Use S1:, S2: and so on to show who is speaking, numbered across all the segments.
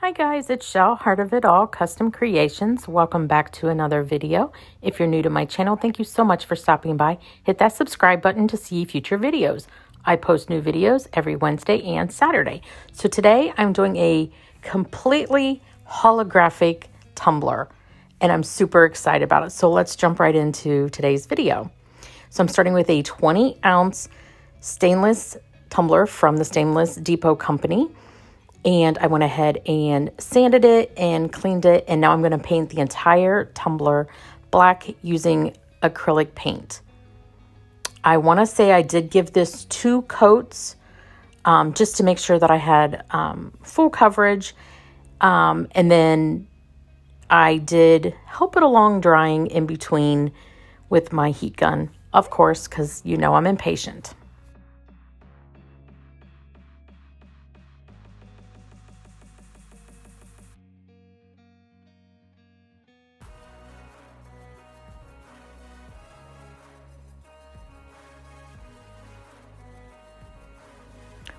S1: Hi guys, it's Shell, Heart of It All Custom Creations. Welcome back to another video. If you're new to my channel, thank you so much for stopping by. Hit that subscribe button to see future videos. I post new videos every Wednesday and Saturday. So today I'm doing a completely holographic tumbler and I'm super excited about it. So let's jump right into today's video. So I'm starting with a 20-ounce stainless tumbler from the Stainless Depot Company. And I went ahead and sanded it and cleaned it. And now I'm going to paint the entire tumbler black using acrylic paint. I want to say I did give this 2 coats just to make sure that I had full coverage. And then I did help it along drying in between with my heat gun, of course, because you know I'm impatient.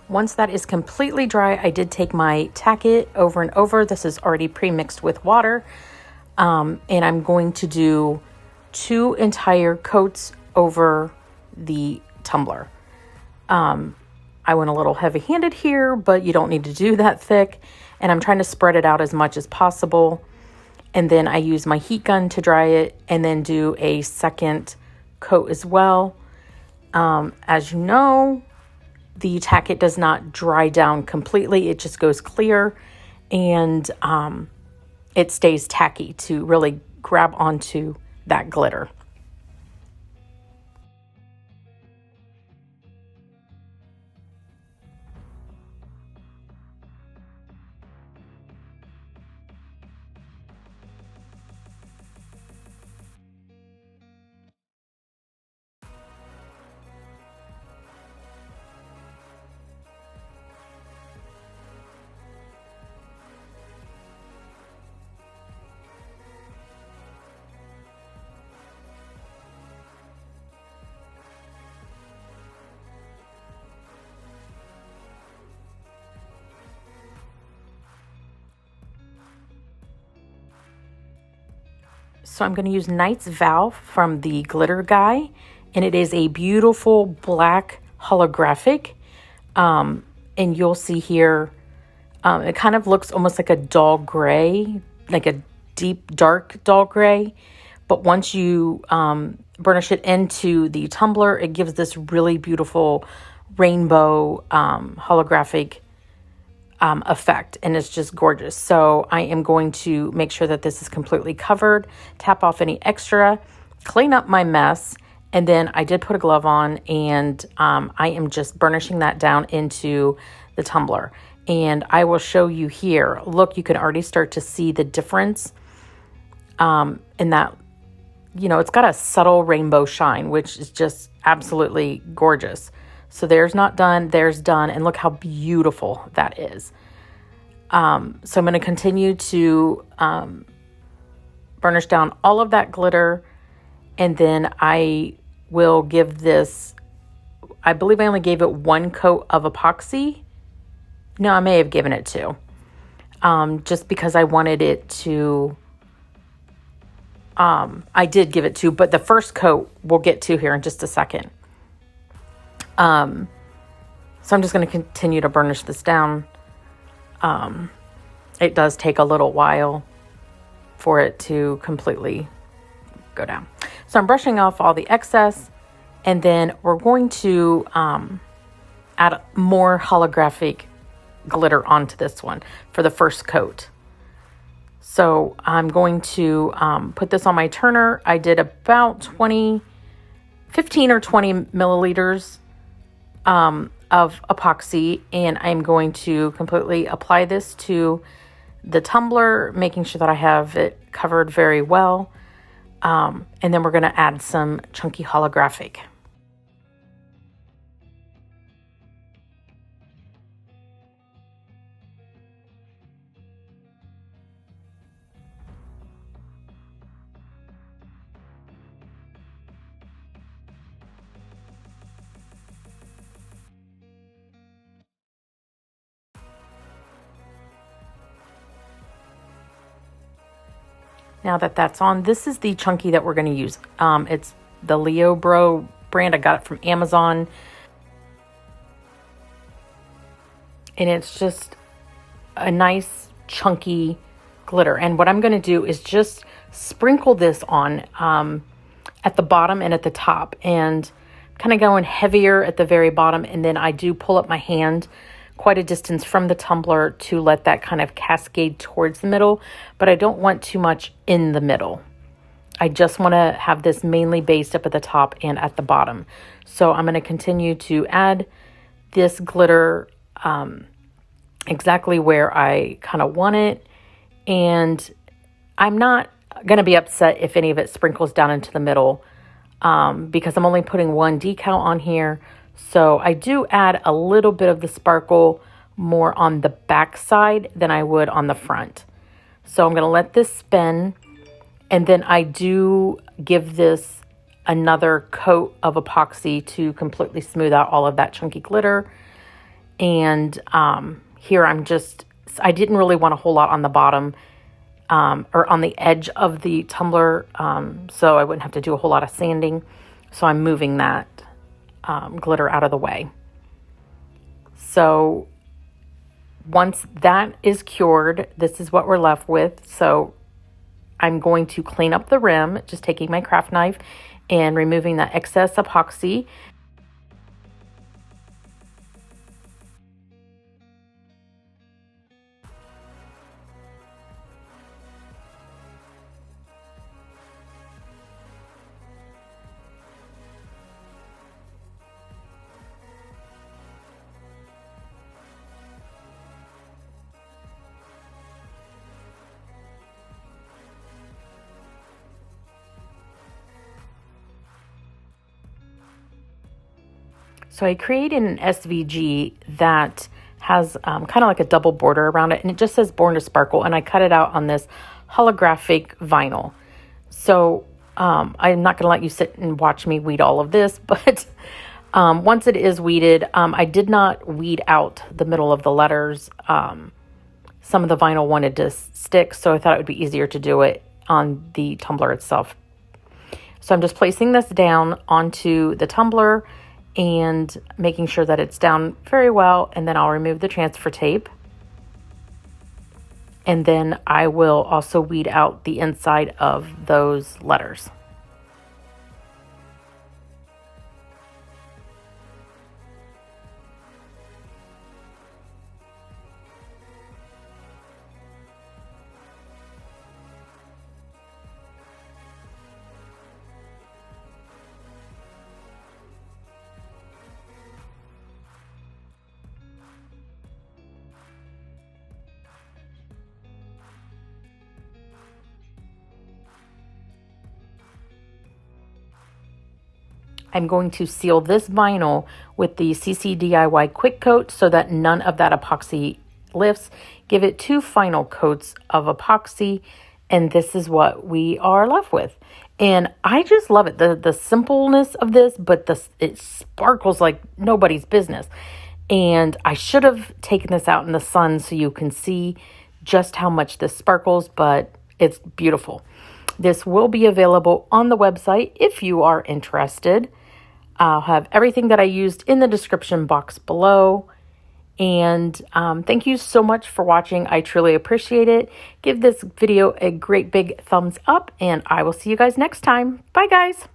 S1: Once that is completely dry, I did take my tack it over and over. This is already pre-mixed with water. And I'm going to do 2 entire coats over the tumbler. I went a little heavy-handed here, but you don't need to do that thick. And I'm trying to spread it out as much as possible. And then I use my heat gun to dry it and then do a second coat as well. As you know, the tack it does not dry down completely. It just goes clear and it stays tacky to really grab onto that glitter. So I'm going to use Knight's Vow from the Glitter Guy, and it is a beautiful black holographic. And you'll see here, it kind of looks almost like a dull gray, like a deep, dark dull gray. But once you burnish it into the tumbler, it gives this really beautiful rainbow holographic effect, and it's just gorgeous. So I am going to make sure that this is completely covered, tap off any extra, clean up my mess, and then I did put a glove on, and I am just burnishing that down into the tumbler. And I will show you here. Look, you can already start to see the difference in that, you know, it's got a subtle rainbow shine, which is just absolutely gorgeous. So there's not done, there's done, and look how beautiful that is. So I'm going to continue to burnish down all of that glitter, and then I will give this, I believe I only gave it 1 coat of epoxy. No, I may have given it 2, just because I wanted it to, I did give it 2, but the first coat we'll get to here in just a second. So I'm just going to continue to burnish this down. It does take a little while for it to completely go down. So I'm brushing off all the excess, and then we're going to add more holographic glitter onto this one for the first coat. So I'm going to put this on my turner. I did about 15 or 20 milliliters of epoxy, and I'm going to completely apply this to the tumbler, making sure that I have it covered very well. And then we're going to add some chunky holographic. Now that that's on, this is the chunky that we're going to use. It's the Leo Bro brand. I got it from Amazon. And it's just a nice chunky glitter. And what I'm going to do is just sprinkle this on at the bottom and at the top, and kind of going heavier at the very bottom. And then I do pull up my hand quite a distance from the tumbler to let that kind of cascade towards the middle, but I don't want too much in the middle. I just want to have this mainly based up at the top and at the bottom. So I'm going to continue to add this glitter exactly where I kind of want it. And I'm not going to be upset if any of it sprinkles down into the middle because I'm only putting one decal on here. So I do add a little bit of the sparkle more on the back side than I would on the front. So I'm going to let this spin, and then I do give this another coat of epoxy to completely smooth out all of that chunky glitter. And here I didn't really want a whole lot on the bottom or on the edge of the tumbler, so I wouldn't have to do a whole lot of sanding. So I'm moving that glitter out of the way. So once that is cured, this is what we're left with. So I'm going to clean up the rim, just taking my craft knife and removing that excess epoxy. So I created an SVG that has kind of like a double border around it, and it just says Born to Sparkle, and I cut it out on this holographic vinyl. So I'm not going to let you sit and watch me weed all of this, but once it is weeded, I did not weed out the middle of the letters. Some of the vinyl wanted to stick, so I thought it would be easier to do it on the tumbler itself. So I'm just placing this down onto the tumbler and making sure that it's down very well, and then I'll remove the transfer tape. And then I will also weed out the inside of those letters. I'm going to seal this vinyl with the CC DIY Quick Coat so that none of that epoxy lifts. Give it 2 final coats of epoxy, and this is what we are left with. And I just love it. The simpleness of this, but it sparkles like nobody's business. And I should have taken this out in the sun so you can see just how much this sparkles, but it's beautiful. This will be available on the website if you are interested. I'll have everything that I used in the description box below. And thank you so much for watching. I truly appreciate it. Give this video a great big thumbs up, and I will see you guys next time. Bye, guys.